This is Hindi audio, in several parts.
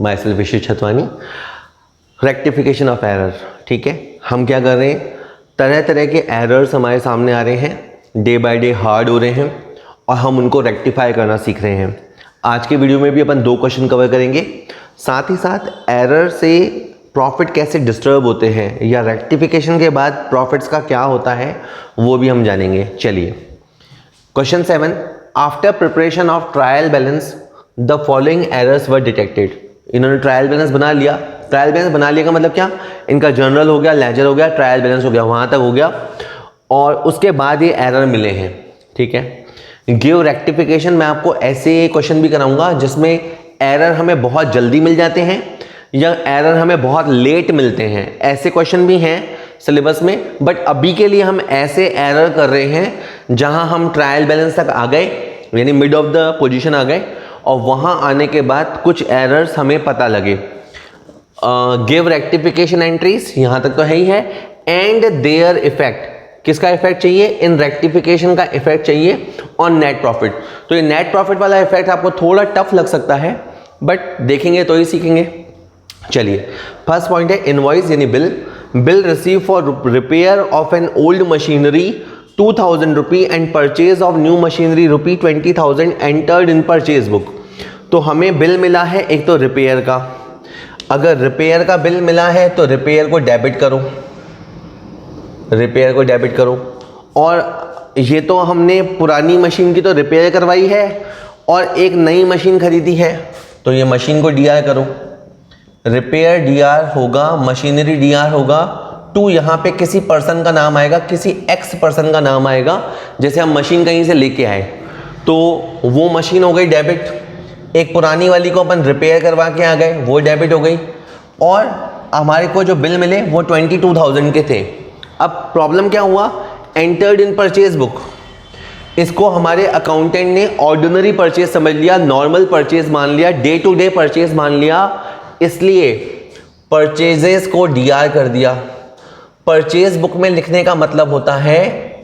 My self Vishu Chhatwani. Rectification of error, ठीक है। हम क्या कर रहे हैं, तरह तरह के एरर्स हमारे सामने आ रहे हैं, डे बाय डे हार्ड हो रहे हैं और हम उनको रेक्टिफाई करना सीख रहे हैं। आज के वीडियो में भी अपन 2 क्वेश्चन कवर करेंगे, साथ ही साथ एरर से प्रॉफिट कैसे डिस्टर्ब होते हैं या रेक्टिफिकेशन के बाद प्रॉफिट्स का क्या होता है वो भी हम जानेंगे। चलिए, question 7, after preparation of trial balance the following errors were detected. इन्होंने ट्रायल बैलेंस बना लिया। ट्रायल बैलेंस बना लिया का मतलब क्या, इनका जर्नल हो गया, लेजर हो गया, ट्रायल बैलेंस हो गया, वहां तक हो गया और उसके बाद ये एरर मिले हैं, ठीक है। गिव रेक्टिफिकेशन, मैं आपको ऐसे क्वेश्चन भी कराऊंगा जिसमें एरर हमें बहुत जल्दी मिल जाते हैं या एरर हमें बहुत लेट मिलते हैं, ऐसे क्वेश्चन भी हैं सिलेबस में। बट अभी के लिए हम ऐसे एरर कर रहे हैं जहां हम ट्रायल बैलेंस तक आ गए, यानी मिड ऑफ द पोजीशन आ गए और वहां आने के बाद कुछ एरर्स हमें पता लगे। गिव रेक्टिफिकेशन एंट्रीज, यहां तक तो है ही है। एंड देयर इफेक्ट, किसका इफेक्ट चाहिए, इन रेक्टिफिकेशन का इफेक्ट चाहिए ऑन नेट प्रॉफिट। तो ये नेट प्रॉफिट वाला इफेक्ट आपको थोड़ा टफ लग सकता है, बट देखेंगे तो ही सीखेंगे। चलिए, फर्स्ट पॉइंट है इनवॉइस यानी bill. Bill receive for repair of an old machinery 2000 rupee and purchase of new machinery rupee 20,000 entered in purchase book. तो हमें बिल मिला है एक तो रिपेयर का, अगर रिपेयर का बिल मिला है तो रिपेयर को डेबिट करो, रिपेयर को डेबिट करो। और ये तो हमने पुरानी मशीन की तो रिपेयर करवाई है और एक नई मशीन खरीदी है, तो ये मशीन को डीआर करो। रिपेयर डीआर होगा, मशीनरी डीआर होगा, टू यहाँ पे किसी पर्सन का नाम आएगा, किसी एक्स पर्सन का नाम आएगा। जैसे हम मशीन कहीं से लेके आए तो वो मशीन हो गई डेबिट, एक पुरानी वाली को अपन रिपेयर करवा के आ गए, वो डेबिट हो गई। और हमारे को जो बिल मिले वो 22,000 के थे। अब प्रॉब्लम क्या हुआ, एंटर्ड इन परचेज बुक, इसको हमारे अकाउंटेंट ने ऑर्डिनरी परचेज समझ लिया, नॉर्मल परचेज मान लिया, डे टू डे परचेज मान लिया, इसलिए परचेजेस को डीआर कर दिया। परचेज बुक में लिखने का मतलब होता है,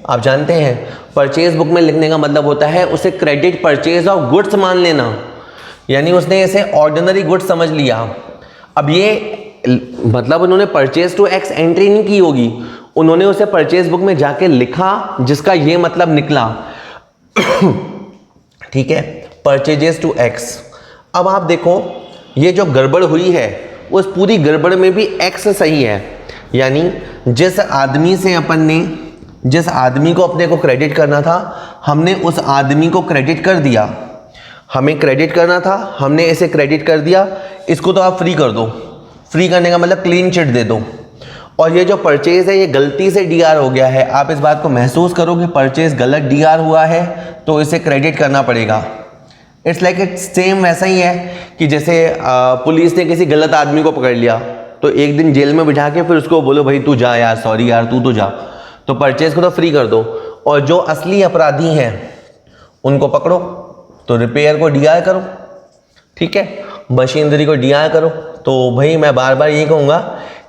आप जानते हैं, परचेज बुक में लिखने का मतलब होता है उसे क्रेडिट परचेज ऑफ गुड्स मान लेना, यानी उसने इसे ऑर्डिनरी गुड्स समझ लिया। अब ये मतलब उन्होंने परचेज टू एक्स एंट्री नहीं की होगी, उन्होंने उसे परचेज बुक में जाके लिखा जिसका ये मतलब निकला, ठीक है, परचेजेस टू एक्स। अब आप देखो, ये जो गड़बड़ हुई है उस पूरी गड़बड़ में भी एक्स सही है, यानी जिस आदमी से अपन ने, जिस आदमी को अपने को क्रेडिट करना था, हमने उस आदमी को क्रेडिट कर दिया। हमें क्रेडिट करना था, हमने इसे क्रेडिट कर दिया, इसको तो आप फ्री कर दो। फ्री करने का मतलब क्लीन चिट दे दो। और ये जो परचेज है ये गलती से डीआर हो गया है, आप इस बात को महसूस करो कि परचेज गलत डीआर हुआ है तो इसे क्रेडिट करना पड़ेगा। इट्स लाइक इट सेम वैसा ही है कि जैसे पुलिस ने किसी गलत आदमी को पकड़ लिया तो एक दिन जेल में बिठा के फिर उसको बोलो भाई तू जा यार, सॉरी यार तू तो जा, तो परचेज को तो फ्री कर दो। और जो असली अपराधी हैं उनको पकड़ो तो रिपेयर को डीआर करो, ठीक है, मशीनरी को डीआर करो। तो भाई मैं बार बार यही कहूँगा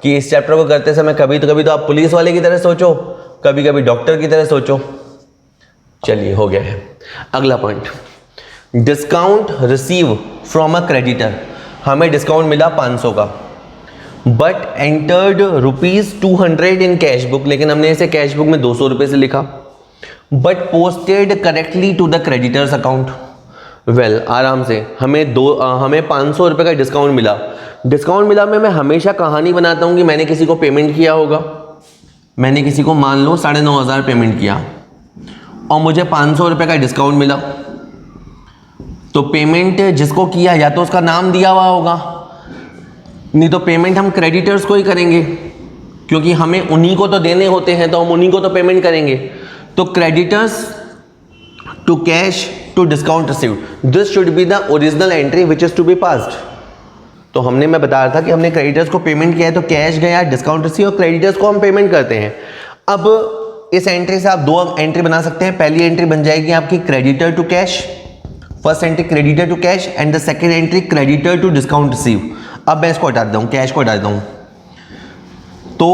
कि इस चैप्टर को करते समय कभी तो आप पुलिस वाले की तरह सोचो, कभी कभी डॉक्टर की तरह सोचो। चलिए, हो गया है। अगला point, discount receive from a creditor. हमें डिस्काउंट मिला 500 का, but entered ₹200 in cash book, लेकिन हमने इसे कैश बुक में 200 रुपये से लिखा। But posted correctly to the creditors account. Well, आराम से हमें 500 रुपये का डिस्काउंट मिला। डिस्काउंट मिला में मैं हमेशा कहानी बनाता हूँ कि मैंने किसी को पेमेंट किया होगा, मैंने किसी को मान लो 9,500 पेमेंट किया और मुझे 500 रुपये का डिस्काउंट मिला। तो पेमेंट जिसको किया या तो उसका नाम दिया हुआ होगा, नहीं तो पेमेंट हम क्रेडिटर्स को ही करेंगे क्योंकि हमें उन्हीं को तो देने होते हैं, तो हम उन्हीं को तो पेमेंट करेंगे। तो creditors to cash to discount received, this should be the original entry which is to be passed. तो मैं बता रहा था कि हमने क्रेडिटर्स को पेमेंट किया है तो कैश गया, डिस्काउंट रिसीव, और क्रेडिटर्स को हम पेमेंट करते हैं। अब इस एंट्री से आप 2 एंट्री बना सकते हैं। पहली एंट्री बन जाएगी आपकी creditor to cash, first entry creditor to cash and the second entry creditor to discount receive. अब मैं इसको हटा देता हूँ, कैश को हटा देता हूँ। तो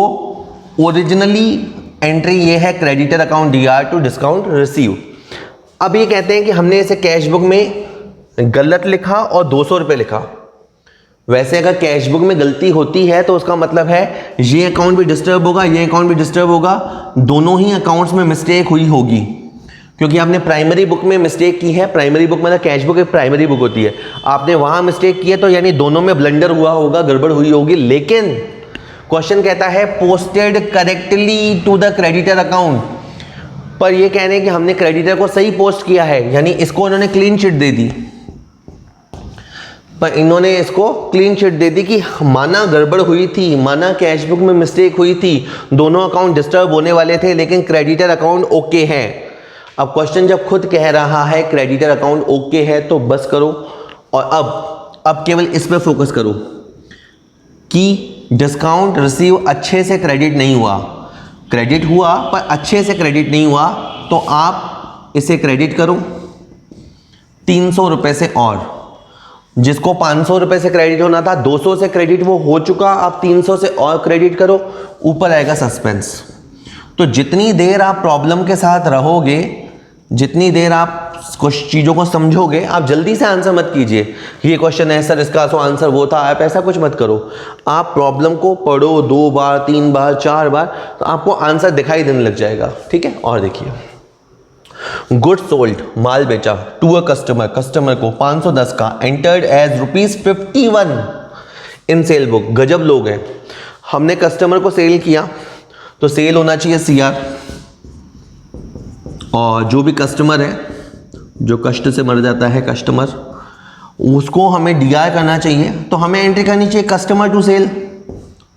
ओरिजिनली एंट्री ये है creditor account DR to discount receive. अब ये कहते हैं कि हमने इसे कैश बुक में गलत लिखा और 200 रुपये लिखा, वैसे अगर कैश बुक में गलती होती है तो उसका मतलब है ये अकाउंट भी डिस्टर्ब होगा, ये अकाउंट भी डिस्टर्ब होगा, दोनों ही अकाउंट्स में मिस्टेक हुई होगी, क्योंकि आपने प्राइमरी बुक में मिस्टेक की है। प्राइमरी बुक मतलब कैश बुक एक प्राइमरी बुक होती है, आपने वहां मिस्टेक की है तो यानी दोनों में ब्लंडर हुआ होगा, गड़बड़ हुई होगी। लेकिन क्वेश्चन कहता है posted correctly to the creditor account, पर ये कह रहे हैं कि हमने क्रेडिटर को सही पोस्ट किया है, यानी इसको उन्होंने क्लीन चिट दे दी, पर इन्होंने इसको क्लीन चिट दे दी कि माना गड़बड़ हुई थी, माना कैश बुक में मिस्टेक हुई थी, दोनों अकाउंट डिस्टर्ब होने वाले थे, लेकिन क्रेडिटर अकाउंट ओके है। अब क्वेश्चन जब खुद कह रहा है क्रेडिटर अकाउंट ओके है तो बस करो, और अब केवल इस पे फोकस करो कि डिस्काउंट रिसीव अच्छे से क्रेडिट नहीं हुआ, क्रेडिट हुआ पर अच्छे से क्रेडिट नहीं हुआ, तो आप इसे क्रेडिट करो 300 रुपये से, और जिसको 500 रुपये से क्रेडिट होना था 200 से क्रेडिट वो हो चुका, आप 300 से और क्रेडिट करो, ऊपर आएगा सस्पेंस। तो जितनी देर आप प्रॉब्लम के साथ रहोगे, जितनी देर आप कुछ चीज़ों को समझोगे, आप जल्दी से आंसर मत कीजिए, ये क्वेश्चन है सर इसका तो आंसर वो था, आप ऐसा कुछ मत करो। आप प्रॉब्लम को पढ़ो 2 बार 3 बार 4 बार, तो आपको आंसर दिखाई देने लग जाएगा, ठीक है। और देखिए, गुड सोल्ड, माल बेचा, टू अ कस्टमर, कस्टमर को 510 का, एंटर्ड एज ₹51 इन सेल बुक। गजब लोग हैं, हमने कस्टमर को सेल किया तो सेल होना चाहिए CR, और जो भी कस्टमर है, जो कष्ट से मर जाता है कस्टमर, उसको हमें DR करना चाहिए, तो हमें एंट्री करनी चाहिए कस्टमर टू सेल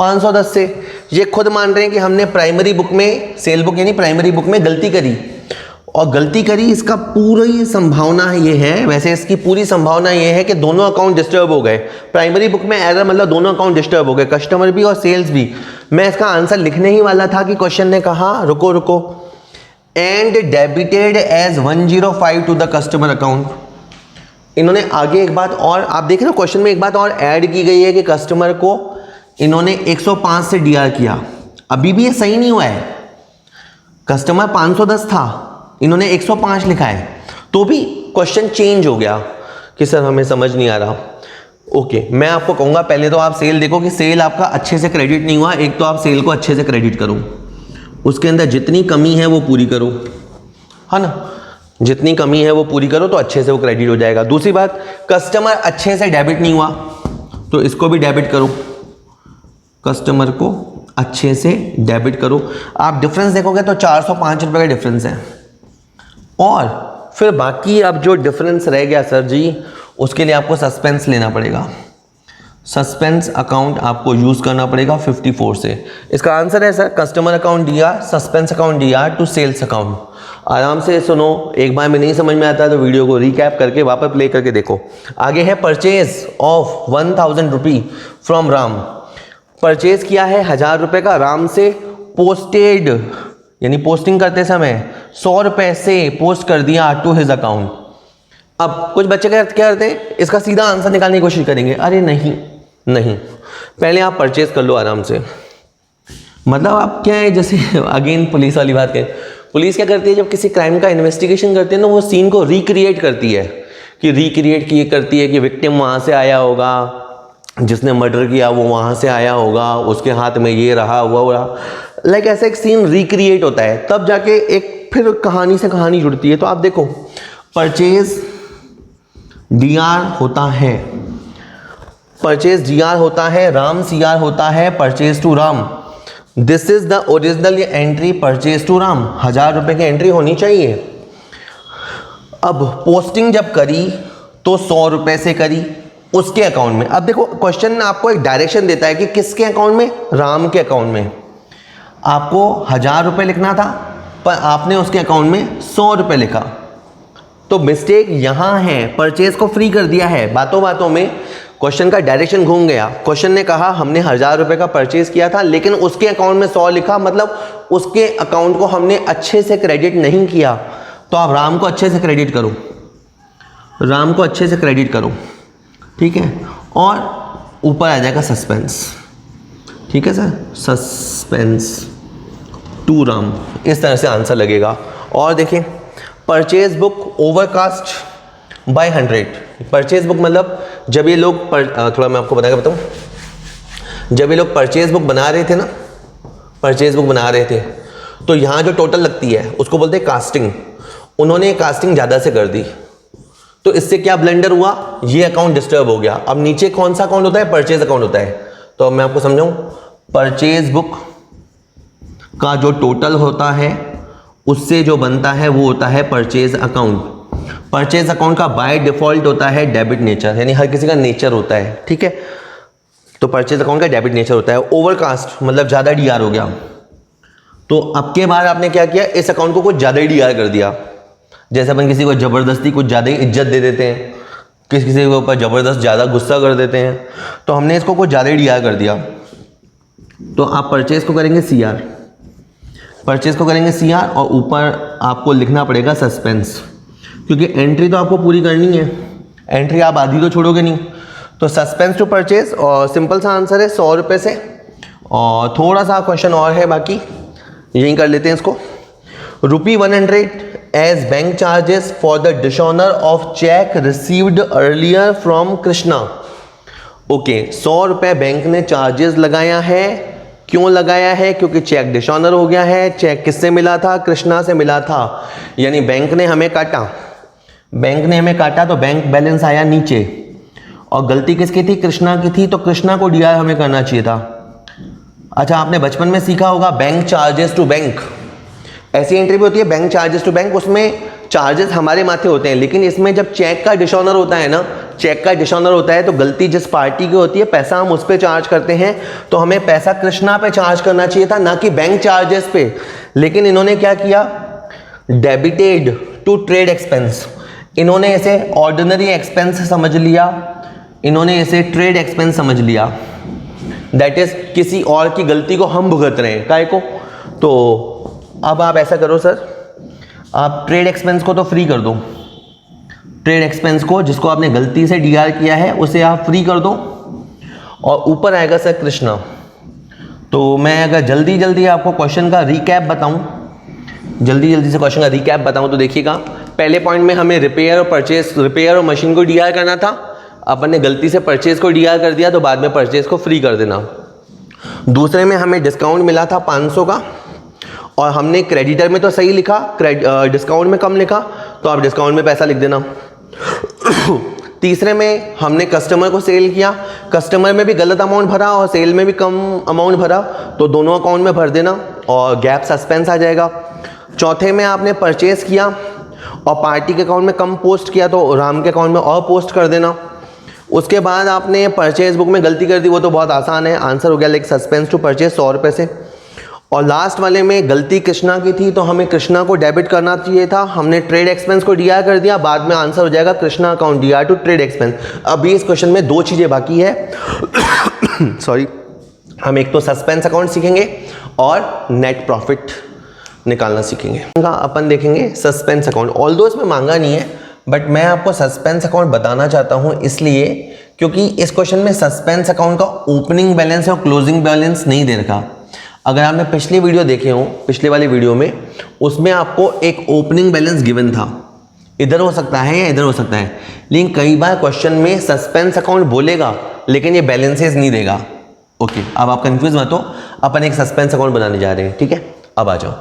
510 से। ये खुद मान रहे हैं कि हमने प्राइमरी बुक में, सेल बुक यानी प्राइमरी बुक में गलती करी, और गलती करी, इसका पूरी संभावना ये है, वैसे इसकी पूरी संभावना ये है कि दोनों अकाउंट डिस्टर्ब हो गए। प्राइमरी बुक में एरर मतलब दोनों अकाउंट डिस्टर्ब हो गए, कस्टमर भी और सेल्स भी। मैं इसका आंसर लिखने ही वाला था कि क्वेश्चन ने कहा रुको रुको, and debited as 105 to the customer account. इन्होंने आगे एक बात और, आप देख रहे हो क्वेश्चन में एक बात और ऐड की गई है कि कस्टमर को इन्होंने 105 से DR किया। अभी भी ये सही नहीं हुआ है, कस्टमर 510 था, इन्होंने 105 लिखा है, तो भी क्वेश्चन चेंज हो गया कि सर हमें समझ नहीं आ रहा। ओके, मैं आपको कहूँगा पहले तो आप सेल देखो कि सेल आपका अच्छे से क्रेडिट नहीं हुआ। एक तो आप सेल को अच्छे से क्रेडिट करो, उसके अंदर जितनी कमी है वो पूरी करो, है ना, जितनी कमी है वो पूरी करो तो अच्छे से वो क्रेडिट हो जाएगा। दूसरी बात, कस्टमर अच्छे से डेबिट नहीं हुआ तो इसको भी डेबिट करो, कस्टमर को अच्छे से डेबिट करो। आप डिफरेंस देखोगे तो 405 रुपये का डिफरेंस है, और फिर बाकी अब जो डिफरेंस रह गया सर जी, उसके लिए आपको सस्पेंस लेना पड़ेगा, सस्पेंस अकाउंट आपको यूज़ करना पड़ेगा 54 से। इसका आंसर है sir customer account DR, suspense account DR to sales account. आराम से सुनो, एक बार में नहीं समझ में आता तो वीडियो को रिकैप करके वापस प्ले करके देखो। आगे है purchase of 1000 rupee from Ram. Purchase किया है 1000 रुपये का राम से, पोस्टेड यानी पोस्टिंग करते समय 100 रुपये से पोस्ट कर दिया टू हिज अकाउंट। अब कुछ बच्चे क्या करते हैं, इसका सीधा आंसर निकालने की कोशिश करेंगे, अरे नहीं नहीं, पहले आप परचेज कर लो आराम से। मतलब आप क्या है, जैसे अगेन पुलिस वाली बात करें, पुलिस क्या करती है जब किसी क्राइम का इन्वेस्टिगेशन करती है ना, वो सीन को रिक्रिएट करती है, कि रिक्रिएट की करती है कि विक्टिम वहाँ से आया होगा, जिसने मर्डर किया वो वहाँ से आया होगा, उसके हाथ में ये रहा वो रहा, लाइक ऐसा एक सीन रिक्रिएट होता है, तब जाके एक फिर कहानी से कहानी जुड़ती है। तो आप देखो, परचेज DR होता है, परचेज DR होता है, राम CR होता है, purchase to Ram. This is the original entry, purchase to Ram, 1000 रुपये की एंट्री होनी चाहिए। अब पोस्टिंग जब करी तो 100 रुपये से करी उसके अकाउंट में। अब देखो क्वेश्चन आपको एक डायरेक्शन देता है कि किसके अकाउंट में, राम के अकाउंट में। आपको 1000 रुपये लिखना था पर आपने उसके अकाउंट में 100 रुपये लिखा, तो मिस्टेक यहाँ है, परचेज को फ्री कर दिया है। बातों बातों में क्वेश्चन का डायरेक्शन घूम गया। क्वेश्चन ने कहा हमने 1000 रुपये का परचेज किया था, लेकिन उसके अकाउंट में 100 लिखा, मतलब उसके अकाउंट को हमने अच्छे से क्रेडिट नहीं किया। तो आप राम को अच्छे से क्रेडिट करो, राम को अच्छे से क्रेडिट करो, ठीक है, और ऊपर आ जाएगा सस्पेंस, ठीक है सर, सस्पेंस टू राम, इस तरह से आंसर लगेगा। और देखिए, purchase book overcast bye 100, purchase book मतलब जब ये लोग थोड़ा मैं आपको बताऊं, जब ये लोग परचेज बुक बना रहे थे ना, परचेज बुक बना रहे थे, तो यहाँ जो टोटल लगती है उसको बोलते हैं कास्टिंग। उन्होंने कास्टिंग ज़्यादा से कर दी, तो इससे क्या ब्लेंडर हुआ, ये अकाउंट डिस्टर्ब हो गया। अब नीचे कौन सा अकाउंट होता है, परचेज अकाउंट होता है। तो अब मैं आपको समझाऊं, परचेज बुक का जो टोटल होता है उससे जो बनता है वो होता है परचेज अकाउंट। परचेज अकाउंट का बाय डिफॉल्ट होता है डेबिट नेचर, यानी हर किसी का नेचर होता है, ठीक है। तो परचेज अकाउंट का डेबिट नेचर होता है। ओवरकास्ट मतलब ज़्यादा डीआर हो गया, तो अब के बाद आपने क्या किया, इस अकाउंट को कुछ ज़्यादा ही डीआर कर दिया। जैसे अपन किसी को ज़बरदस्ती कुछ ज़्यादा ही इज्जत दे देते हैं, किसी के ऊपर ज़बरदस्त ज़्यादा गुस्सा कर देते हैं, तो हमने इसको कुछ ज़्यादा ही डीआर कर दिया। तो आप परचेज को करेंगे सीआर, परचेज को करेंगे सीआर, और ऊपर आपको लिखना पड़ेगा सस्पेंस, क्योंकि एंट्री तो आपको पूरी करनी है, एंट्री आप आधी तो छोड़ोगे नहीं। तो सस्पेंस टू परचेज, और सिंपल सा आंसर है 100 रुपये से। और थोड़ा सा क्वेश्चन और है, बाकी यहीं कर लेते हैं इसको। ₹100 as bank charges for the dishonour of cheque received earlier from Krishna. Okay, 100 रुपये बैंक ने चार्जेस लगाया है। क्यों लगाया है, क्योंकि चेक डिसऑनर हो गया है। चेक किससे मिला था, कृष्णा से मिला था, यानी बैंक ने हमें काटा, बैंक ने हमें काटा, तो बैंक बैलेंस आया नीचे। और गलती किसकी थी, कृष्णा की थी, तो कृष्णा को डीआर हमें करना चाहिए था। अच्छा, आपने बचपन में सीखा होगा बैंक चार्जेस टू बैंक, ऐसी एंट्री भी होती है बैंक चार्जेस टू बैंक, उसमें चार्जेस हमारे माथे होते हैं। लेकिन इसमें जब चेक का डिसऑनर होता है ना, चेक का डिसऑनर होता है, तो गलती जिस पार्टी की होती है, पैसा हम उस पर चार्ज करते हैं, तो हमें पैसा कृष्णा पे चार्ज करना चाहिए था, ना कि बैंक चार्जेस पे। लेकिन इन्होंने क्या किया, डेबिटेड टू ट्रेड एक्सपेंस, इन्होंने इसे ऑर्डिनरी एक्सपेंस समझ लिया, इन्होंने इसे ट्रेड एक्सपेंस समझ लिया। दैट इज किसी और की गलती को हम भुगत रहे हैं, काहे को। तो अब आप ऐसा करो सर, आप ट्रेड एक्सपेंस को तो फ्री कर दो, ट्रेड एक्सपेंस को जिसको आपने गलती से डीआर किया है उसे आप फ्री कर दो, और ऊपर आएगा सर कृष्णा। तो मैं अगर जल्दी जल्दी आपको क्वेश्चन का रिकैप बताऊं, जल्दी जल्दी से क्वेश्चन का रिकैप बताऊं, तो देखिएगा, पहले पॉइंट में हमें रिपेयर और परचेज, रिपेयर और मशीन को डीआर करना था, अपन ने गलती से परचेज को डीआर कर दिया, तो बाद में परचेज को फ्री कर देना। दूसरे में हमें डिस्काउंट मिला था 500 का, और हमने क्रेडिटर में तो सही लिखा, डिस्काउंट में कम लिखा, तो आप डिस्काउंट में पैसा लिख देना। तीसरे में हमने कस्टमर को सेल किया, कस्टमर में भी गलत अमाउंट भरा और सेल में भी कम अमाउंट भरा, तो दोनों अकाउंट में भर देना और गैप सस्पेंस आ जाएगा। चौथे में आपने परचेज किया और पार्टी के अकाउंट में कम पोस्ट किया, तो राम के अकाउंट में और पोस्ट कर देना। उसके बाद आपने परचेज बुक में गलती कर दी, वो तो बहुत आसान है, आंसर हो गया लाइक सस्पेंस टू परचेज 100 रुपये से। और लास्ट वाले में गलती कृष्णा की थी, तो हमें कृष्णा को डेबिट करना चाहिए था, हमने ट्रेड एक्सपेंस को डीआर कर दिया, बाद में आंसर हो जाएगा Krishna account DR to trade expense. अभी इस क्वेश्चन में 2 चीज़ें बाकी है सॉरी, हम एक तो सस्पेंस अकाउंट सीखेंगे और नेट प्रॉफिट निकालना सीखेंगे। अपन देखेंगे सस्पेंस अकाउंट, ऑल्दो इसमें मांगा नहीं है, बट मैं आपको सस्पेंस अकाउंट बताना चाहता हूँ इसलिए क्योंकि इस क्वेश्चन में सस्पेंस अकाउंट का ओपनिंग बैलेंस और क्लोजिंग बैलेंस नहीं दे रखा। अगर आपने पिछली वीडियो देखे हो, पिछले वाली वीडियो में, उसमें आपको एक ओपनिंग बैलेंस गिवन था, इधर हो सकता है या इधर हो सकता है, लेकिन कई बार क्वेश्चन में सस्पेंस अकाउंट बोलेगा लेकिन ये बैलेंसेस नहीं देगा। ओके, अब आप कंफ्यूज मत हो, अपन एक सस्पेंस अकाउंट बनाने जा रहे हैं, ठीक है। अब आ जाओ,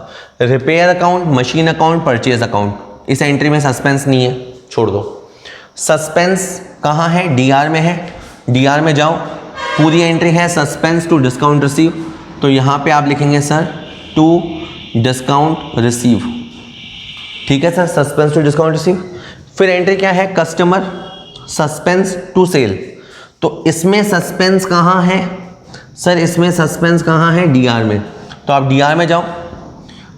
repair account, machine account, purchase account, इस एंट्री में सस्पेंस नहीं है, छोड़ दो। सस्पेंस कहाँ है, डीआर में है, डीआर में जाओ, पूरी एंट्री है सस्पेंस टू डिस्काउंट रिसीव, तो यहाँ पे आप लिखेंगे सर टू डिस्काउंट रिसीव, ठीक है sir, suspense to discount receive. फिर एंट्री क्या है, कस्टमर सस्पेंस टू सेल, तो इसमें सस्पेंस कहाँ है सर, इसमें सस्पेंस कहाँ है, डीआर में, तो आप डीआर में जाओ,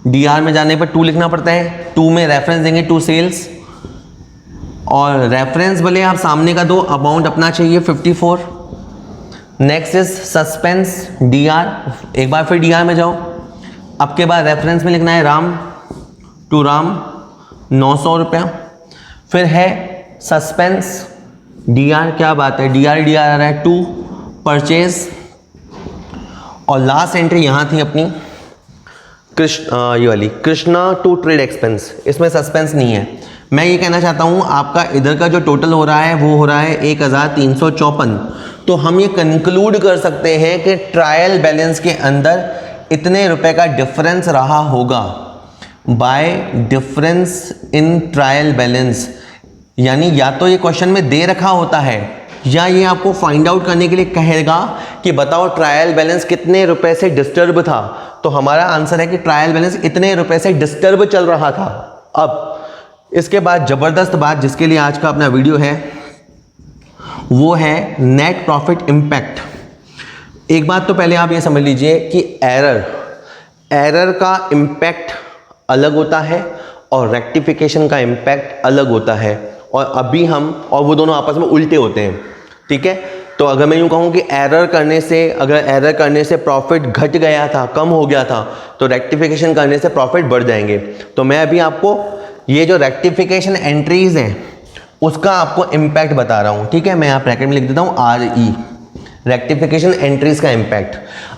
डीआर में जाने पर 2 लिखना पड़ता है, 2 में रेफरेंस देंगे टू सेल्स, और रेफरेंस भले आप सामने का दो, अमाउंट अपना चाहिए 54। नेक्स्ट इज सस्पेंस डीआर, एक बार फिर डीआर में जाओ, अब के बाद रेफरेंस में लिखना है राम टू राम 900 रुपया। फिर है सस्पेंस डीआर, क्या बात है, डीआर डीआर आ रहा है, टू परचेज, और लास्ट एंट्री यहाँ थी अपनी ये वाली कृष्णा टू ट्रेड एक्सपेंस, इसमें सस्पेंस नहीं है। मैं ये कहना चाहता हूँ आपका इधर का जो टोटल हो रहा है वो हो रहा है 1354। तो हम ये कंक्लूड कर सकते हैं कि ट्रायल बैलेंस के अंदर इतने रुपए का डिफरेंस रहा होगा bye difference in trial balance. यानी या तो ये क्वेश्चन में दे रखा होता है या ये आपको फाइंड आउट करने के लिए कहेगा कि बताओ ट्रायल बैलेंस कितने रुपए से डिस्टर्ब था। तो हमारा आंसर है कि ट्रायल बैलेंस इतने रुपए से डिस्टर्ब चल रहा था। अब इसके बाद जबरदस्त बात जिसके लिए आज का अपना वीडियो है वो है नेट प्रॉफिट इम्पैक्ट। एक बात तो पहले आप ये समझ लीजिए कि एरर का इम्पैक्ट अलग होता है और रेक्टिफिकेशन का इम्पैक्ट अलग होता है, और अभी हम और वो दोनों आपस में उल्टे होते हैं। ठीक है, तो अगर मैं यूँ कहूँ कि एरर करने से प्रॉफिट घट गया था, कम हो गया था, तो रेक्टिफिकेशन करने से प्रॉफिट बढ़ जाएंगे। तो मैं अभी आपको ये जो रेक्टिफिकेशन एंट्रीज हैं उसका आपको इम्पैक्ट बता रहा हूँ। ठीक है, मैं यहाँ ब्रैकेट में लिख देता हूँ RE, रेक्टिफिकेशन एंट्रीज का इम्पैक्ट।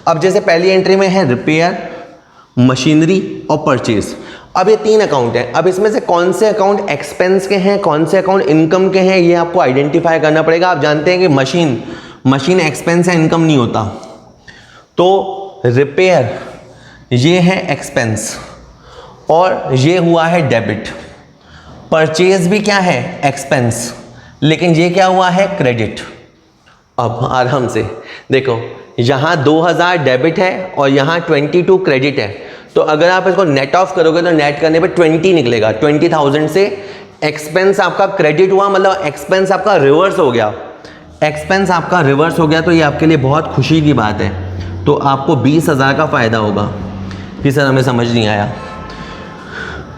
अब जैसे पहली एंट्री में है रिपेयर, मशीनरी और परचेज। अब ये 3 अकाउंट हैं। अब इसमें से कौन से अकाउंट एक्सपेंस के हैं, कौन से अकाउंट इनकम के हैं, ये आपको आइडेंटिफाई करना पड़ेगा। आप जानते हैं कि मशीन एक्सपेंस है, इनकम नहीं होता। तो रिपेयर ये है एक्सपेंस और ये हुआ है डेबिट। परचेज भी क्या है, एक्सपेंस, लेकिन ये क्या हुआ है, क्रेडिट। अब आराम से देखो, यहाँ 2000 डेबिट है और यहाँ 22 क्रेडिट है। तो अगर आप इसको नेट ऑफ करोगे तो नेट करने पे 20 निकलेगा। 20,000 से एक्सपेंस आपका क्रेडिट हुआ, मतलब एक्सपेंस आपका रिवर्स हो गया। एक्सपेंस आपका रिवर्स हो गया तो ये आपके लिए बहुत खुशी की बात है। तो आपको 20,000 का फ़ायदा होगा। कि सर हमें समझ नहीं आया।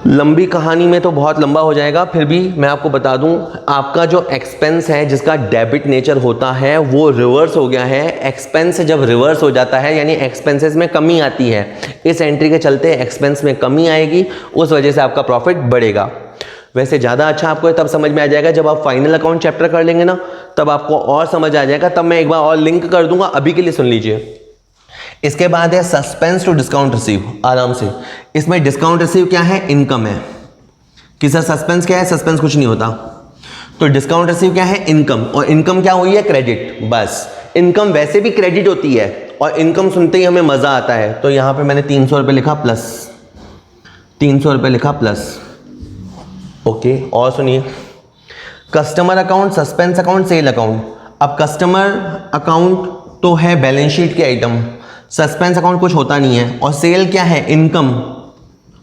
लंबी कहानी में तो बहुत लंबा हो जाएगा, फिर भी मैं आपको बता दूं, आपका जो एक्सपेंस है जिसका डेबिट नेचर होता है वो रिवर्स हो गया है। एक्सपेंस जब रिवर्स हो जाता है यानी एक्सपेंसेस में कमी आती है, इस एंट्री के चलते एक्सपेंस में कमी आएगी, उस वजह से आपका प्रॉफिट बढ़ेगा। वैसे ज़्यादा अच्छा आपको तब समझ में आ जाएगा जब आप फाइनल अकाउंट चैप्टर कर लेंगे ना, तब आपको और समझ आ जाएगा। तब मैं एक बार और लिंक कर दूंगा, अभी के लिए सुन लीजिए। इसके बाद है सस्पेंस टू डिस्काउंट रिसीव। आराम से, इसमें डिस्काउंट रिसीव क्या है, इनकम है। कि सर सस्पेंस क्या है, सस्पेंस कुछ नहीं होता। तो डिस्काउंट रिसीव क्या है, इनकम, और इनकम क्या हुई है, क्रेडिट। बस इनकम वैसे भी क्रेडिट होती है और इनकम सुनते ही हमें मजा आता है। तो यहां पे मैंने 300 रुपये लिखा प्लस, 300 रुपये लिखा प्लस। ओके, और सुनिए, customer account, suspense account, sale account. अब कस्टमर अकाउंट तो है बैलेंस शीट के आइटम, सस्पेंस अकाउंट कुछ होता नहीं है, और सेल क्या है, इनकम,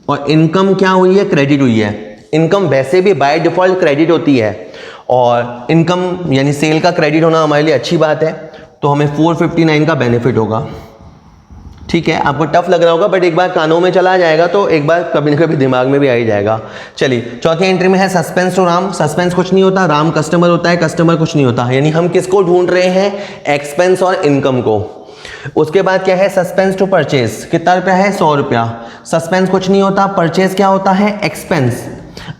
और इनकम क्या हुई है, क्रेडिट हुई है। इनकम वैसे भी बाय डिफॉल्ट क्रेडिट होती है, और इनकम यानी सेल का क्रेडिट होना हमारे लिए अच्छी बात है। तो हमें 459 का बेनिफिट होगा। ठीक है, आपको टफ लग रहा होगा, बट एक बार कानों में चला जाएगा तो एक बार कभी ना कभी दिमाग में भी आ ही जाएगा। चलिए, चौथी एंट्री में है सस्पेंस टू राम। सस्पेंस कुछ नहीं होता, राम कस्टमर होता है, कस्टमर कुछ नहीं होता। यानी हम किसको ढूंढ रहे हैं, एक्सपेंस और इनकम को। उसके बाद क्या है, सस्पेंस टू परचेज। कितना रुपया है, 100 रुपया। सस्पेंस कुछ नहीं होता, परचेज क्या होता है, एक्सपेंस।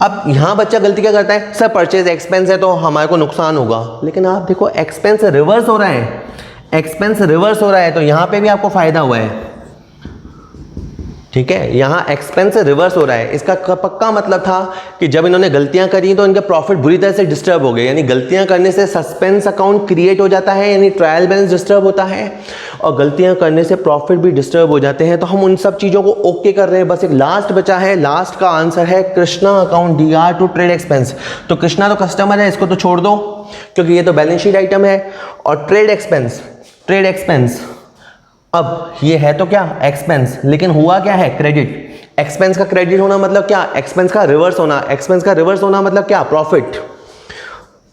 अब यहां बच्चा गलती क्या करता है, सर परचेज एक्सपेंस है तो हमारे को नुकसान होगा, लेकिन आप देखो एक्सपेंस रिवर्स हो रहा है, एक्सपेंस रिवर्स हो रहा है, तो यहां पे भी आपको फायदा हुआ है। ठीक है, यहां एक्सपेंस रिवर्स हो रहा है। इसका पक्का मतलब था कि जब इन्होंने गलतियां करी तो इनके प्रॉफिट बुरी तरह से डिस्टर्ब हो गए। यानी गलतियां करने से सस्पेंस अकाउंट क्रिएट हो जाता है, यानी ट्रायल बैलेंस डिस्टर्ब होता है, और गलतियां करने से प्रॉफिट भी डिस्टर्ब हो जाते हैं। तो हम उन सब चीज़ों को ओके कर रहे हैं। बस एक लास्ट बचा है, लास्ट का आंसर है Krishna account DR to trade expense. तो कृष्णा तो कस्टमर है, इसको तो छोड़ दो क्योंकि ये तो बैलेंस शीट आइटम है। और ट्रेड एक्सपेंस अब ये है तो क्या, एक्सपेंस, लेकिन हुआ क्या है, क्रेडिट। एक्सपेंस का क्रेडिट होना मतलब क्या, एक्सपेंस का रिवर्स होना। एक्सपेंस का रिवर्स होना मतलब क्या, प्रॉफिट।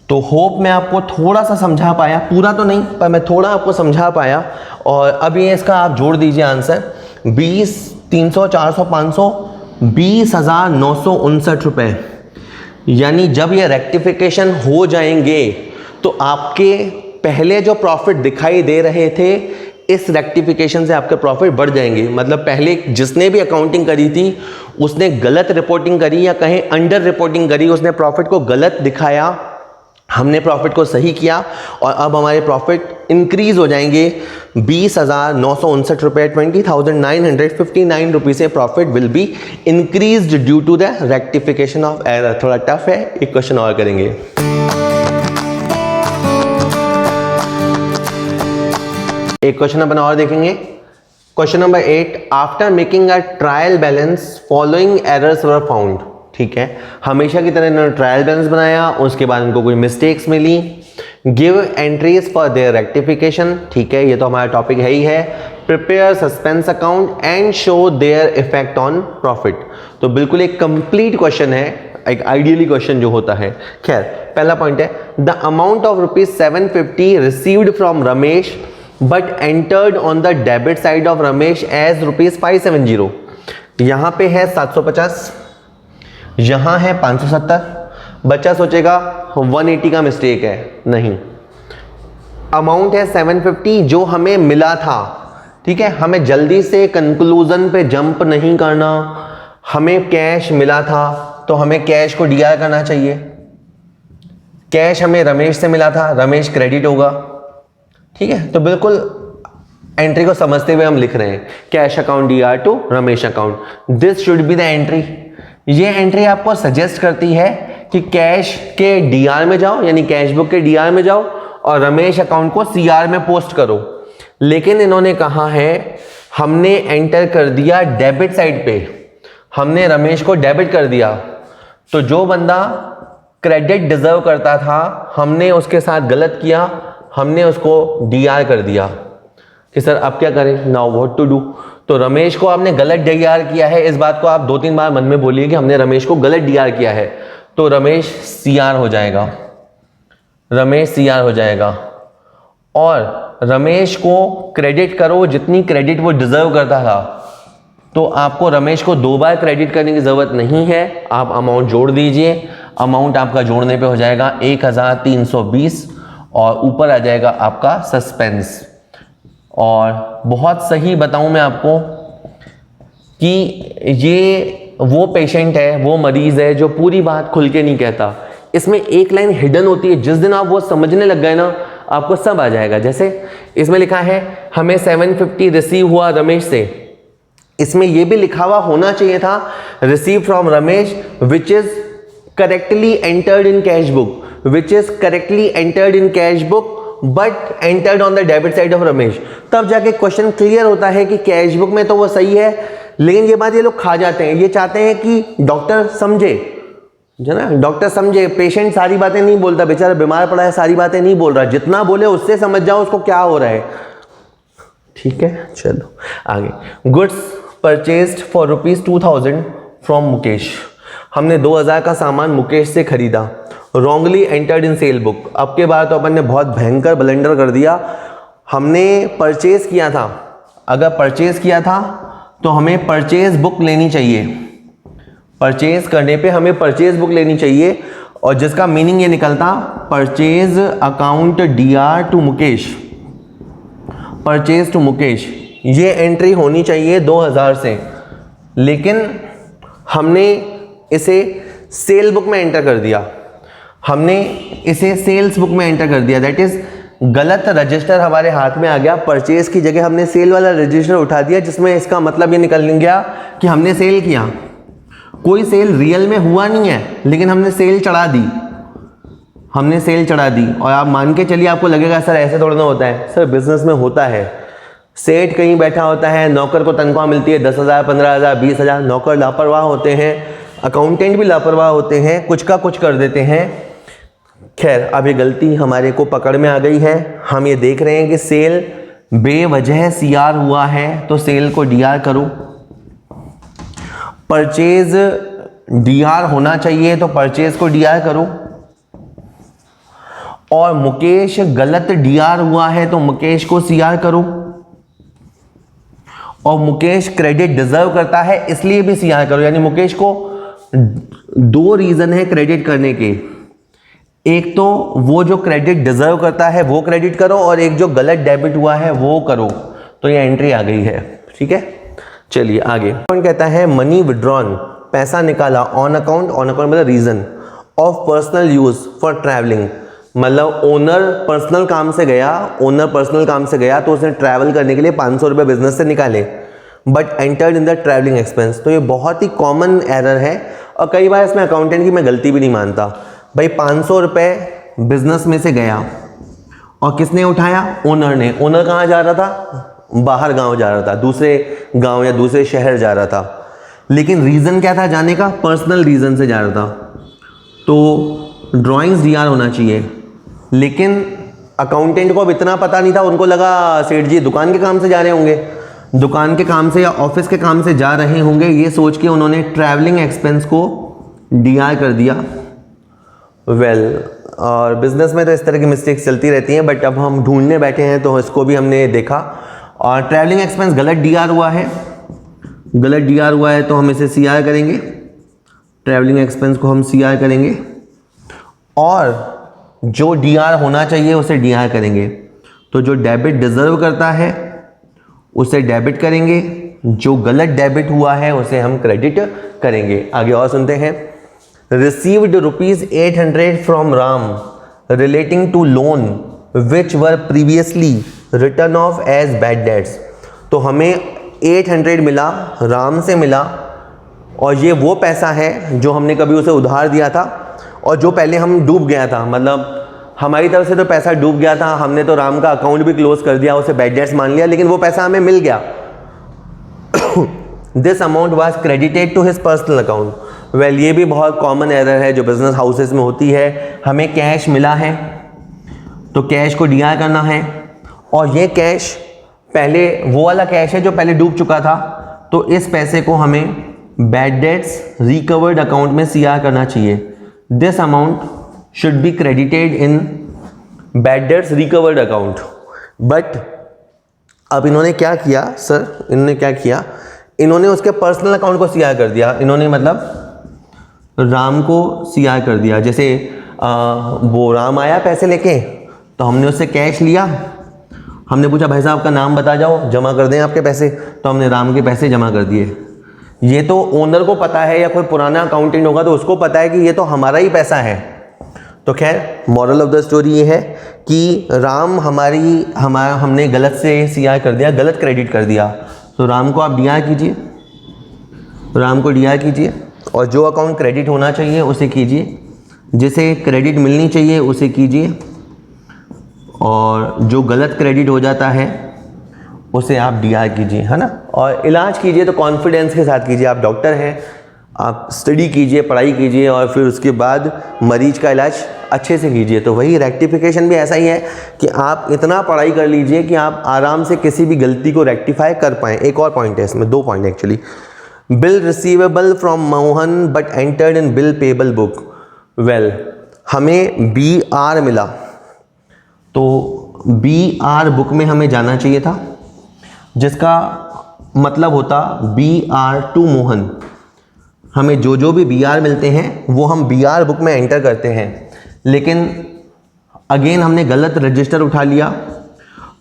तो होप मैं आपको थोड़ा सा समझा पाया, पूरा तो नहीं पर मैं थोड़ा आपको समझा पाया। और अब ये इसका आप जोड़ दीजिए आंसर, 20, 300, 400, 500, 20,959 रुपये। यानी जब ये रेक्टिफिकेशन हो जाएंगे तो आपके पहले जो प्रॉफिट दिखाई दे रहे थे, इस रेक्टिफिकेशन से आपके प्रॉफिट बढ़ जाएंगे। मतलब पहले जिसने भी अकाउंटिंग करी थी उसने गलत रिपोर्टिंग करी या कहीं अंडर रिपोर्टिंग करी, उसने प्रॉफिट को गलत दिखाया, हमने प्रॉफिट को सही किया और अब हमारे प्रॉफिट इंक्रीज हो जाएंगे 20,959 रुपये, 20,959 रुपये से profit will be increased due to the rectification of error. थोड़ा टफ है, एक क्वेश्चन और करेंगे। एक क्वेश्चन अपन और देखेंगे। Question number 8, after making a trial balance following errors were found. ठीक है, हमेशा की तरह इन्होंने ट्रायल बैलेंस बनाया, उसके बाद इनको कोई मिस्टेक्स मिली। Give entries for their rectification. ठीक है, ये तो हमारा टॉपिक है ही है। Prepare suspense account and show their effect on profit. तो बिल्कुल एक कंप्लीट क्वेश्चन है, एक आइडियली क्वेश्चन जो होता है। खैर, पहला पॉइंट है, the amount of ₹750 received from Ramesh but entered on the debit side of Ramesh as ₹570। यहां पे है 750, यहां है 570। बच्चा सोचेगा 180 का मिस्टेक है, नहीं, अमाउंट है 750 जो हमें मिला था। ठीक है, हमें जल्दी से कंक्लूजन पे जंप नहीं करना। हमें कैश मिला था तो हमें कैश को डीआर करना चाहिए। कैश हमें रमेश से मिला था, रमेश क्रेडिट होगा। ठीक है, तो बिल्कुल एंट्री को समझते हुए हम लिख रहे हैं, cash account DR to Ramesh account, this should be the entry. ये एंट्री आपको सजेस्ट करती है कि कैश के डीआर में जाओ, यानी कैश बुक के डीआर में जाओ और रमेश अकाउंट को सीआर में पोस्ट करो। लेकिन इन्होंने कहा है, हमने एंटर कर दिया डेबिट साइड पे, हमने रमेश को डेबिट कर दिया, तो जो बंदा क्रेडिट डिजर्व करता था हमने उसके साथ गलत किया, हमने उसको डीआर कर दिया कि सर अब क्या करें, नाउ व्हाट टू डू। तो रमेश को आपने गलत डीआर किया है, इस बात को आप 2-3 बार मन में बोलिए कि हमने रमेश को गलत डीआर किया है, तो रमेश सीआर हो जाएगा, रमेश सीआर हो जाएगा। और रमेश को क्रेडिट करो जितनी क्रेडिट वो डिजर्व करता था, तो आपको रमेश को 2 बार क्रेडिट करने की जरूरत नहीं है। आप अमाउंट जोड़ दीजिए, अमाउंट आपका जोड़ने पे हो जाएगा 1320 और ऊपर आ जाएगा आपका सस्पेंस। और बहुत सही बताऊं मैं आपको कि ये वो पेशेंट है, वो मरीज है जो पूरी बात खुल के नहीं कहता। इसमें एक लाइन हिडन होती है, जिस दिन आप वो समझने लग गए ना, आपको सब आ जाएगा। जैसे इसमें लिखा है हमें 750 रिसीव हुआ रमेश से, इसमें ये भी लिखा हुआ होना चाहिए था receive from Ramesh which is correctly entered in cash book, which is correctly entered in cash book but entered on the debit side of Ramesh. तब जाके क्वेश्चन क्लियर होता है कि कैश बुक में तो वो सही है, लेकिन ये बात ये लोग खा जाते हैं। ये चाहते हैं कि डॉक्टर समझे, है ना, डॉक्टर समझे। पेशेंट सारी बातें नहीं बोलता, बेचारा बीमार पड़ा है, सारी बातें नहीं बोल रहा, जितना बोले उससे समझ जाओ उसको क्या हो रहा है। ठीक है, चलो आगे। Goods purchased for ₹2000 from Mukesh. हमने 2000 का सामान मुकेश से खरीदा, wrongly entered in cell book. अब के बाद तो अपन ने बहुत भयंकर ब्लंडर कर दिया। हमने परचेज किया था, अगर परचेज किया था तो हमें परचेज बुक लेनी चाहिए, परचेज करने पे हमें परचेज बुक लेनी चाहिए, और जिसका मीनिंग ये निकलता purchase account DR to Mukesh, purchase to Mukesh. ये एंट्री होनी चाहिए 2000 से, लेकिन हमने इसे सेल बुक में एंटर कर दिया, हमने इसे सेल्स बुक में एंटर कर दिया। दैट इज गलत रजिस्टर हमारे हाथ में आ गया। परचेज की जगह हमने सेल वाला रजिस्टर उठा दिया, जिसमें इसका मतलब ये निकल गया कि हमने सेल किया। कोई सेल रियल में हुआ नहीं है, लेकिन हमने सेल चढ़ा दी, हमने सेल चढ़ा दी। और आप मान के चलिए, आपको लगेगा सर ऐसे थोड़ा ना होता है। सर बिजनेस में होता है। सेठ कहीं बैठा होता है, नौकर को तनख्वाह मिलती है 10,000, 15,000, 20,000। नौकर लापरवाह होते हैं, अकाउंटेंट भी लापरवाह होते हैं, कुछ का कुछ कर देते हैं। खैर, अब ये गलती हमारे को पकड़ में आ गई है। हम ये देख रहे हैं कि सेल बेवजह सीआर हुआ है, तो सेल को डीआर करो। परचेज डीआर होना चाहिए, तो परचेज को डीआर करो। और मुकेश गलत डीआर हुआ है, तो मुकेश को सीआर करो। और मुकेश क्रेडिट डिजर्व करता है, इसलिए भी सीआर करो। यानी मुकेश को 2 रीजन है क्रेडिट करने के। एक तो वो जो क्रेडिट डिजर्व करता है वो क्रेडिट करो, और एक जो गलत डेबिट हुआ है वो करो। तो ये एंट्री आ गई है। ठीक है, चलिए आगे। कौन कहता है मनी विड्रॉन, पैसा निकाला ऑन अकाउंट, ऑन अकाउंट मतलब reason of personal use for travelling. मतलब ओनर पर्सनल काम से गया तो उसने ट्रैवल करने के लिए 500 रुपये बिजनेस से निकाले, but entered in the travelling expense. तो ये बहुत ही कॉमन एरर है और कई बार इसमें अकाउंटेंट की मैं गलती भी नहीं मानता। भाई 500 रुपये बिजनेस में से गया और किसने उठाया? ओनर ने। ओनर कहाँ जा रहा था? बाहर गांव जा रहा था, दूसरे गांव या दूसरे शहर जा रहा था। लेकिन रीज़न क्या था जाने का? पर्सनल रीज़न से जा रहा था। तो ड्राइंग्स डीआर होना चाहिए, लेकिन अकाउंटेंट को अब इतना पता नहीं था, उनको लगा सेठ जी दुकान के काम से जा रहे होंगे, दुकान के काम से या ऑफिस के काम से जा रहे होंगे, ये सोच के उन्होंने ट्रैवलिंग एक्सपेंस को डीआर कर दिया। और बिजनेस में तो इस तरह की मिस्टेक्स चलती रहती हैं, बट अब हम ढूंढने बैठे हैं तो इसको भी हमने देखा और ट्रैवलिंग एक्सपेंस गलत डीआर हुआ है। गलत डीआर हुआ है तो हम इसे सीआर करेंगे, ट्रैवलिंग एक्सपेंस को हम सीआर करेंगे और जो डीआर होना चाहिए उसे डीआर करेंगे। तो जो डेबिट डिजर्व करता है उसे डेबिट करेंगे, जो गलत डेबिट हुआ है उसे हम क्रेडिट करेंगे। आगे और सुनते हैं। Received ₹800 from Ram relating to loan which were previously return of as bad debts. तो हमें 800 मिला, राम से मिला, और ये वो पैसा है जो हमने कभी उसे उधार दिया था और जो पहले हम डूब गया था, मतलब हमारी तरफ से तो पैसा डूब गया था, हमने तो राम का अकाउंट भी क्लोज कर दिया, उसे बैड डेट्स मान लिया, लेकिन वो पैसा हमें मिल गया। This amount was credited to his personal account. Well, ये भी बहुत कॉमन एरर है जो बिजनेस हाउसेस में होती है। हमें कैश मिला है तो कैश को डीआर करना है, और ये कैश पहले वो वाला कैश है जो पहले डूब चुका था, तो इस पैसे को हमें बैड डेट्स रिकवर्ड अकाउंट में सीआर करना चाहिए। This amount should be credited in bad debts recovered account. But अब इन्होंने क्या किया सर? इन्होंने क्या किया? इन्होंने उसके पर्सनल अकाउंट को सीआर कर दिया। इन्होंने मतलब राम को सीआर कर दिया। जैसे वो राम आया पैसे लेके, तो हमने उससे कैश लिया, हमने पूछा भाई साहब का नाम बता जाओ, जमा कर दें आपके पैसे, तो हमने राम के पैसे जमा कर दिए। ये तो ओनर को पता है या कोई पुराना अकाउंटेंट होगा तो उसको पता है कि ये तो हमारा ही पैसा है। तो खैर, मॉरल ऑफ द स्टोरी ये है कि राम हमने गलत से सीआर कर दिया, गलत क्रेडिट कर दिया। तो राम को आप डीआर कीजिए, राम को डीआर कीजिए, और जो अकाउंट क्रेडिट होना चाहिए उसे कीजिए, जिसे क्रेडिट मिलनी चाहिए उसे कीजिए, और जो गलत क्रेडिट हो जाता है उसे आप डीआर कीजिए, है ना। और इलाज कीजिए तो कॉन्फिडेंस के साथ कीजिए। आप डॉक्टर हैं, आप स्टडी कीजिए, पढ़ाई कीजिए, और फिर उसके बाद मरीज का इलाज अच्छे से कीजिए। तो वही रेक्टिफिकेशन भी ऐसा ही है कि आप इतना पढ़ाई कर लीजिए कि आप आराम से किसी भी गलती को रेक्टिफाई कर पाएँ। एक और पॉइंट है इसमें, 2 point actually. Bill receivable from Mohan but entered in bill payable book. Well, हमें BR मिला, तो BR बुक में हमें जाना चाहिए था, जिसका मतलब होता BR टू मोहन। हमें जो भी BR मिलते हैं वो हम BR बुक में एंटर करते हैं, लेकिन अगेन हमने गलत रजिस्टर उठा लिया।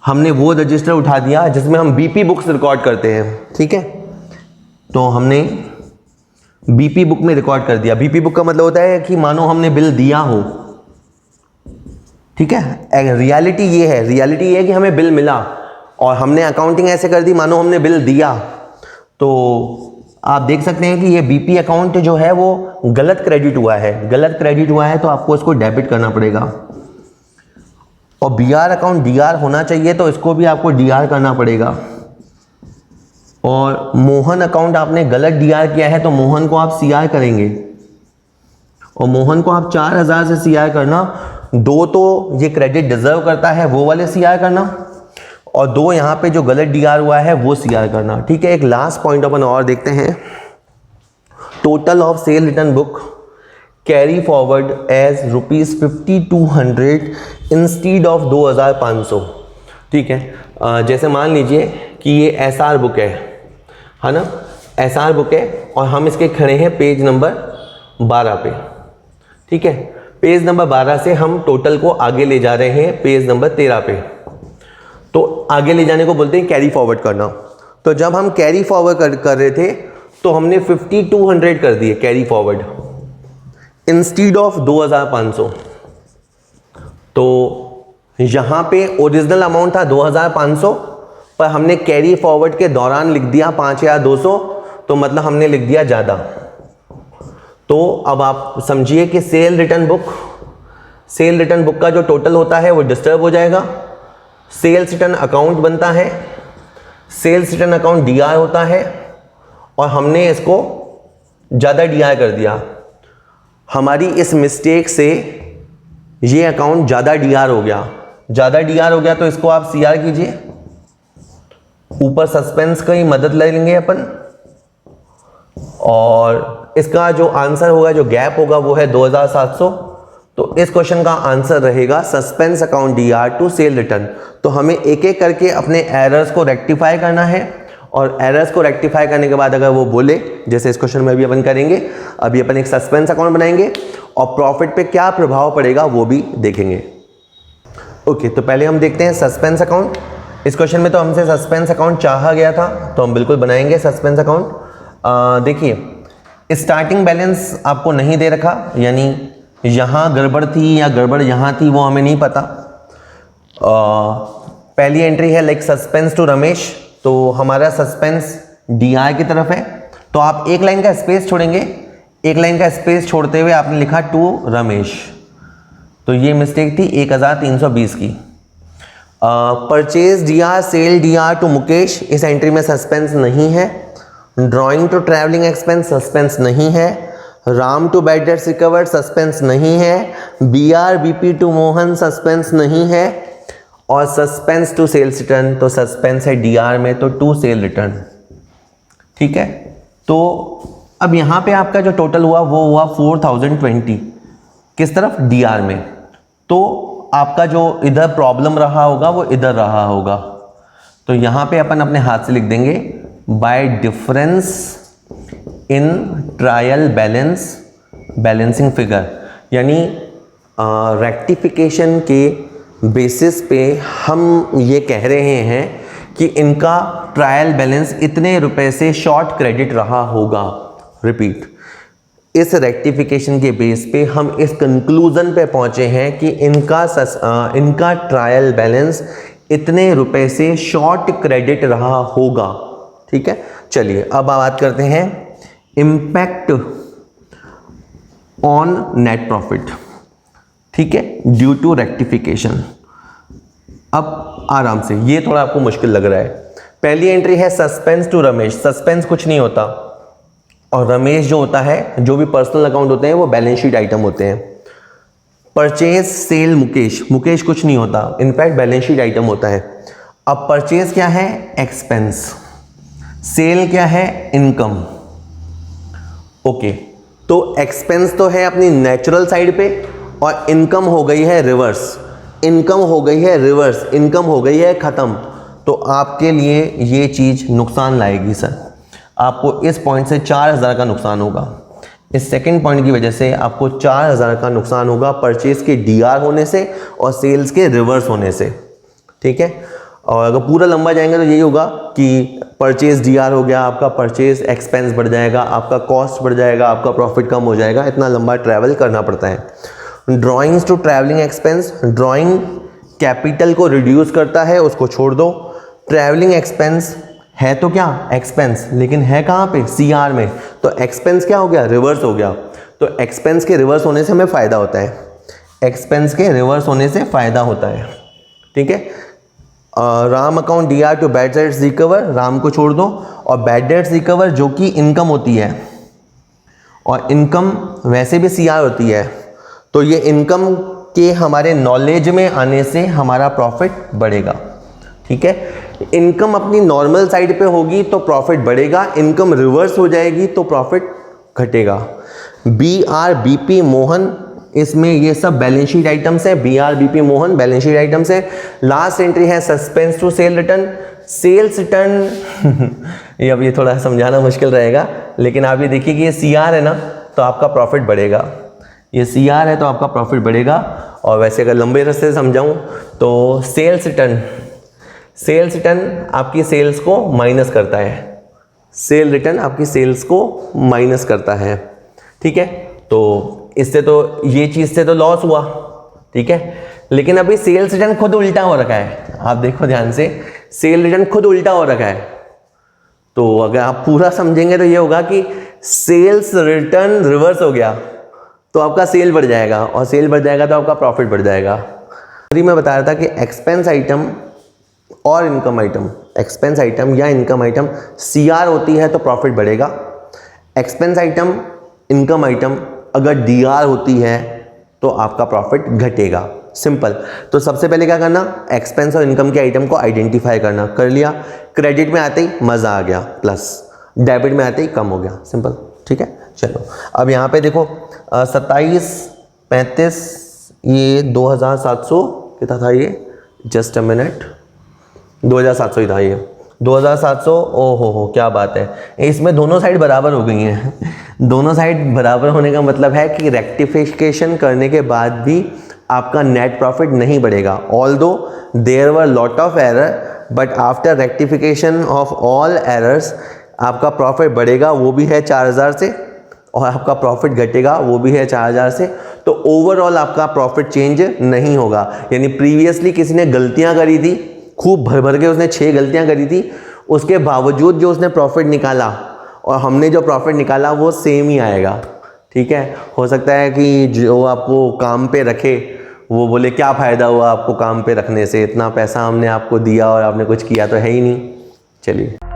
हमने वो रजिस्टर उठा दिया जिसमें हम BP बुक्स रिकॉर्ड करते हैं, ठीक है। तो हमने BP बुक में रिकॉर्ड कर दिया। BP बुक का मतलब होता है कि मानो हमने बिल दिया हो, ठीक है। रियलिटी ये है कि हमें बिल मिला और हमने अकाउंटिंग ऐसे कर दी मानो हमने बिल दिया। तो आप देख सकते हैं कि ये BP अकाउंट जो है वो गलत क्रेडिट हुआ है, तो आपको इसको डेबिट करना पड़ेगा। और BR अकाउंट DR होना चाहिए, तो इसको भी आपको DR करना पड़ेगा। और मोहन अकाउंट आपने गलत DR किया है, तो मोहन को आप CR करेंगे, और मोहन को आप 4000 से CR करना। 2 तो ये क्रेडिट डिजर्व करता है, वो वाले CR करना, और 2 यहाँ पे जो गलत DR हुआ है वो CR करना, ठीक है। एक लास्ट पॉइंट अपन और देखते हैं। Total of sale return book carry forward as ₹5200 instead of 2500, ठीक है। जैसे मान लीजिए कि ये SR बुक है ना, SR बुक है, और हम इसके खड़े हैं पेज नंबर 12 पे, ठीक है। पेज नंबर 12 से हम टोटल को आगे ले जा रहे हैं पेज नंबर 13 पे। तो आगे ले जाने को बोलते हैं कैरी फॉरवर्ड करना। तो जब हम कैरी फॉरवर्ड कर रहे थे तो हमने 5200 कर दिए कैरी फॉरवर्ड इंस्टीड ऑफ 2500। तो यहाँ पे ओरिजिनल अमाउंट था 2500, पर हमने कैरी फॉरवर्ड के दौरान लिख दिया 5200, तो मतलब हमने लिख दिया ज़्यादा। तो अब आप समझिए कि सेल रिटर्न बुक का जो टोटल होता है वो डिस्टर्ब हो जाएगा। सेल्स रिटर्न अकाउंट बनता है, सेल्स रिटर्न अकाउंट डीआर होता है, और हमने इसको ज़्यादा डीआर कर दिया। हमारी इस मिस्टेक से ये अकाउंट ज़्यादा डीआर हो गया। ज़्यादा डीआर हो गया तो इसको आप सीआर कीजिए, ऊपर सस्पेंस की मदद ले लेंगे अपन, और इसका जो आंसर होगा, जो गैप होगा, वो है 2700। तो इस क्वेश्चन का आंसर रहेगा suspense account DR to sale return. तो हमें एक एक करके अपने एरर्स को रेक्टिफाई करना है, और एरर्स को रेक्टिफाई करने के बाद अगर वो बोले, जैसे इस क्वेश्चन में भी अपन करेंगे, अभी अपन एक सस्पेंस अकाउंट बनाएंगे और प्रॉफिट पे क्या प्रभाव पड़ेगा वो भी देखेंगे। ओके, तो पहले हम देखते हैं सस्पेंस अकाउंट। इस क्वेश्चन में तो हमसे सस्पेंस अकाउंट चाहा गया था, तो हम बिल्कुल बनाएंगे सस्पेंस अकाउंट। देखिए, स्टार्टिंग बैलेंस आपको नहीं दे रखा, यानी यहाँ गड़बड़ थी या गड़बड़ यहाँ थी वो हमें नहीं पता। पहली एंट्री है लाइक सस्पेंस टू रमेश, तो हमारा सस्पेंस डीआर की तरफ है, तो आप एक लाइन का स्पेस छोड़ेंगे, एक लाइन का स्पेस छोड़ते हुए आपने लिखा टू रमेश, तो ये मिस्टेक थी 1320 की। Purchase DR, sale DR to Mukesh, इस एंट्री में सस्पेंस नहीं है। Drawing to travelling expense, suspense नहीं है। Ram to bad debts recovered, suspense नहीं है। BR BP to Mohan, suspense नहीं है। और सस्पेंस टू सेल्स रिटर्न, तो सस्पेंस है डीआर में, तो टू सेल रिटर्न। ठीक है, तो अब यहाँ पे आपका जो टोटल हुआ वो हुआ 4020, किस तरफ, डीआर में। तो आपका जो इधर प्रॉब्लम रहा होगा वो इधर रहा होगा, तो यहाँ पे अपन अपने हाथ से लिख देंगे bye difference in trial balancing figure, यानी रेक्टिफिकेशन के बेसिस पे हम ये कह रहे हैं कि इनका ट्रायल बैलेंस इतने रुपए से शॉर्ट क्रेडिट रहा होगा। रिपीट, इस रेक्टिफिकेशन के बेस पे हम इस कंक्लूजन पे पहुंचे हैं कि इनका ट्रायल बैलेंस इतने रुपए से शॉर्ट क्रेडिट रहा होगा। ठीक है, चलिए अब बात करते हैं इम्पैक्ट ऑन नेट प्रॉफिट। ठीक है, ड्यू टू रेक्टिफिकेशन। अब आराम से, ये थोड़ा आपको मुश्किल लग रहा है। पहली एंट्री है सस्पेंस टू रमेश, सस्पेंस कुछ नहीं होता, और रमेश जो होता है, जो भी पर्सनल अकाउंट होते हैं वो बैलेंस शीट आइटम होते हैं। परचेज सेल मुकेश, मुकेश कुछ नहीं होता, इनफैक्ट बैलेंस शीट आइटम होता है। अब परचेज क्या है, एक्सपेंस। सेल क्या है, इनकम। ओके, तो एक्सपेंस तो है अपनी नेचुरल साइड पे, और इनकम हो गई है रिवर्स, इनकम हो गई है रिवर्स, इनकम हो गई है खत्म। तो आपके लिए ये चीज नुकसान लाएगी सर, आपको इस पॉइंट से 4000 का नुकसान होगा। इस सेकंड पॉइंट की वजह से आपको 4000 का नुकसान होगा, परचेज के डीआर होने से और सेल्स के रिवर्स होने से। ठीक है, और अगर पूरा लंबा जाएंगे तो यही होगा कि परचेज डीआर हो गया, आपका परचेज एक्सपेंस बढ़ जाएगा, आपका कॉस्ट बढ़ जाएगा, आपका प्रॉफिट कम हो जाएगा, इतना लंबा ट्रैवल करना पड़ता है। Drawings to travelling expense, drawing capital को रिड्यूस करता है, उसको छोड़ दो। ट्रैवलिंग एक्सपेंस है तो क्या, एक्सपेंस, लेकिन है कहाँ पे, सीआर में, तो एक्सपेंस क्या हो गया, रिवर्स हो गया। तो एक्सपेंस के रिवर्स होने से हमें फ़ायदा होता है, एक्सपेंस के रिवर्स होने से फ़ायदा होता है। ठीक है, Ram account DR to bad debts recover, Ram को छोड़ दो, और बैड डेट्स रिकवर जो कि इनकम होती है, और इनकम वैसे भी सीआर होती है, तो ये इनकम के हमारे नॉलेज में आने से हमारा प्रॉफिट बढ़ेगा। ठीक है, इनकम अपनी नॉर्मल साइड पे होगी तो प्रॉफिट बढ़ेगा, इनकम रिवर्स हो जाएगी तो प्रॉफिट घटेगा। B R B P Mohan, इसमें ये सब बैलेंस शीट आइटम्स है, B R B P Mohan balance sheet items है। लास्ट एंट्री है suspense to sale return, sales return ये अब ये थोड़ा समझाना मुश्किल रहेगा, लेकिन आप ये देखिए कि ये सी आर है ना, तो आपका प्रॉफिट बढ़ेगा, ये सी आर है तो आपका प्रॉफिट बढ़ेगा। और वैसे अगर लंबे रास्ते से समझाऊँ तो सेल्स रिटर्न आपकी सेल्स को माइनस करता है, सेल रिटर्न आपकी सेल्स को माइनस करता है। ठीक है, तो इससे तो ये चीज़ से तो लॉस हुआ। ठीक है, लेकिन अभी सेल्स रिटर्न खुद उल्टा हो रखा है, आप देखो ध्यान से, सेल रिटर्न खुद उल्टा हो रखा है। तो अगर आप पूरा समझेंगे तो ये होगा कि सेल्स रिटर्न रिवर्स हो गया तो आपका सेल बढ़ जाएगा, और सेल बढ़ जाएगा तो आपका प्रॉफिट बढ़ जाएगा। अभी मैं बता रहा था कि एक्सपेंस आइटम और इनकम आइटम, एक्सपेंस आइटम या इनकम आइटम CR होती है तो प्रॉफिट बढ़ेगा, एक्सपेंस आइटम इनकम आइटम अगर DR होती है तो आपका प्रॉफिट घटेगा। सिंपल। तो सबसे पहले क्या करना, एक्सपेंस और इनकम के आइटम को आइडेंटिफाई करना, कर लिया। क्रेडिट में आते ही मज़ा आ गया प्लस, डेबिट में आते ही कम हो गया, सिंपल। ठीक है, चलो अब यहाँ पे देखो 27 35 ये 2700 कितना था ये, जस्ट अ मिनट, 2700 ही था ये, 2700। ओ हो क्या बात है, इसमें दोनों साइड बराबर हो गई हैं दोनों साइड बराबर होने का मतलब है कि रेक्टिफिकेशन करने के बाद भी आपका नेट प्रॉफिट नहीं बढ़ेगा। Although there were lot of error but after rectification of all errors आपका प्रॉफिट बढ़ेगा, वो भी है 4000 से, और आपका प्रॉफिट घटेगा वो भी है 4000 से। तो ओवरऑल आपका प्रॉफिट चेंज नहीं होगा। यानी प्रीवियसली किसी ने गलतियां करी थी, खूब भर भर के उसने 6 गलतियां करी थी, उसके बावजूद जो उसने प्रॉफिट निकाला और हमने जो प्रॉफिट निकाला वो सेम ही आएगा। ठीक है, हो सकता है कि जो आपको काम पे रखे वो बोले क्या फ़ायदा हुआ आपको काम पे रखने से, इतना पैसा हमने आपको दिया और आपने कुछ किया तो है ही नहीं। चलिए।